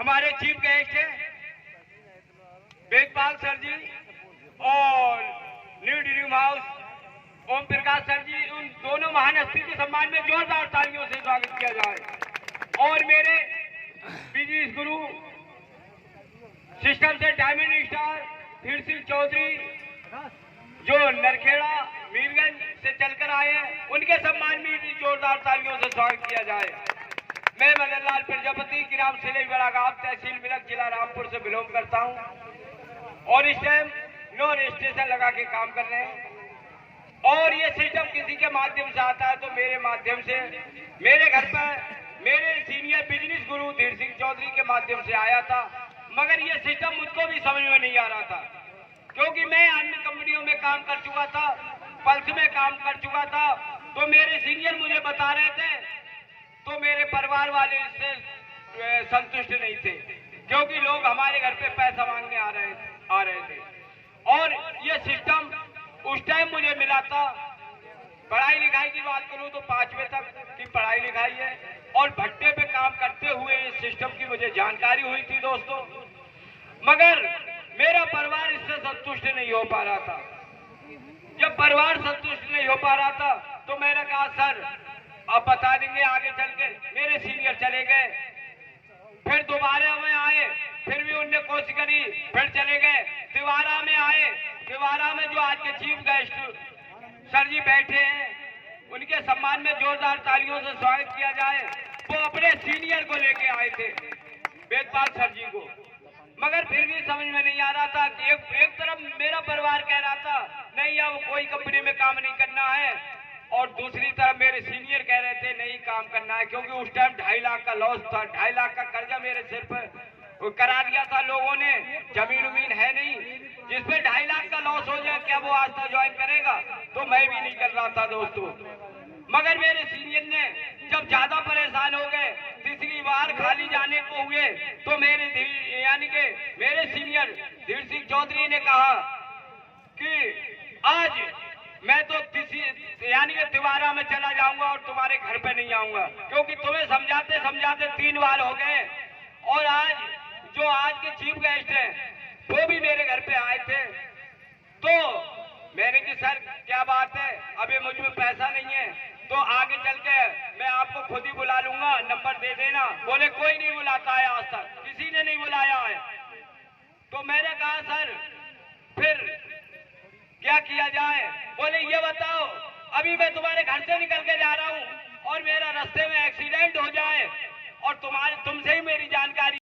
हमारे chief guest हैं Vedpal sir जी और new dream house Om Prakash sir जी, उन दोनों महान हस्ती के सम्मान में जोरदार तालियों से स्वागत किया जाए। और मेरे बिजनेस गुरु सिस्टम से डायमंड स्टार धीर सिंह चौधरी जो नरखेड़ा मीरगंज से चलकर आए हैं, उनके सम्मान में भी जोरदार तालियों से स्वागत किया जाए। मैं मदन लाल प्रजापति ग्राम सिले बड़ा गांव तहसील मिलक जिला रामपुर से बिलोंग करता हूं और इस टाइम नो रजिस्ट्रेशन लगा के काम कर रहे हैं। और ये सिस्टम किसी के माध्यम से आता है तो मेरे माध्यम से मेरे घर पर मेरे सीनियर बिजनेस गुरु धीर सिंह चौधरी के माध्यम से आया था, मगर ये सिस्टम मुझको भी समझ में नहीं आ रहा था क्योंकि मैं अन्य कंपनियों में काम कर चुका था, पल्स में काम कर चुका था। तो मेरे सीनियर मुझे बता रहे थे तो मेरे परिवार वाले इससे संतुष्ट नहीं थे क्योंकि लोग हमारे घर पे पैसा मांगने आ रहे थे। और ये सिस्टम उस टाइम मुझे मिला था। पढ़ाई लिखाई की बात करूं तो 5वीं तक की पढ़ाई लिखाई है और भट्टे पे काम करते हुए इस सिस्टम की मुझे जानकारी हुई थी दोस्तों, मगर मेरा परिवार इससे संतुष्ट नहीं हो पा रहा था। जब परिवार संतुष्ट नहीं हो पा रहा था तो मैंने कहा सर अब बता देंगे आगे चल के। मेरे सीनियर चले गए, फिर दोबारा में आए, फिर भी उनने कोशिश करी, फिर चले गए। तिवारा में आए, तिवारा में जो आज के चीफ गेस्ट सर जी बैठे हैं उनके सम्मान में जोरदार तालियों से स्वागत किया जाए। वो अपने सीनियर को लेके आए थे वेदपाल सर जी को, मगर फिर भी समझ में नहीं आ रहा था कि एक तरफ मेरा परिवार कह रहा था नहीं अब कोई कंपनी में काम नहीं करना है और दूसरी तरफ मेरे सीनियर कह रहे थे नहीं काम करना है क्योंकि उस टाइम 2.5 लाख का लॉस था, 2.5 लाख का कर्जा मेरे सिर पर करा दिया था लोगों ने। जमीन उमीन है नहीं जिसमें 2.5 लाख का लॉस हो जाए, क्या वो आज तक ज्वाइन करेगा? तो मैं भी नहीं कर रहा था दोस्तों। मगर मेरे सीनियर ने जब ज्यादा परेशान हो गए, तीसरी बार खाली जाने को हुए, तो मेरे यानी कि मेरे सीनियर धीर सिंह चौधरी ने कहा कि आज मैं तो यानी कि तिवारा में चला जाऊंगा और तुम्हारे घर पे नहीं आऊंगा क्योंकि तुम्हें समझाते समझाते 3 बार हो गए। और आज के चीफ गेस्ट हैं वो भी मेरे घर पे आए थे। तो मैंने कि सर क्या बात है, अभी मुझ में पैसा नहीं है तो आगे चल के मैं आपको खुद ही बुला लूंगा, नंबर दे देना। बोले कोई नहीं बुलाता है, आज तक किसी ने नहीं बुलाया है। तो मैंने कहा सर फिर क्या किया जाए? बोले ये बताओ अभी मैं तुम्हारे घर से निकल के जा रहा हूँ और मेरा रास्ते में एक्सीडेंट हो जाए और तुमसे ही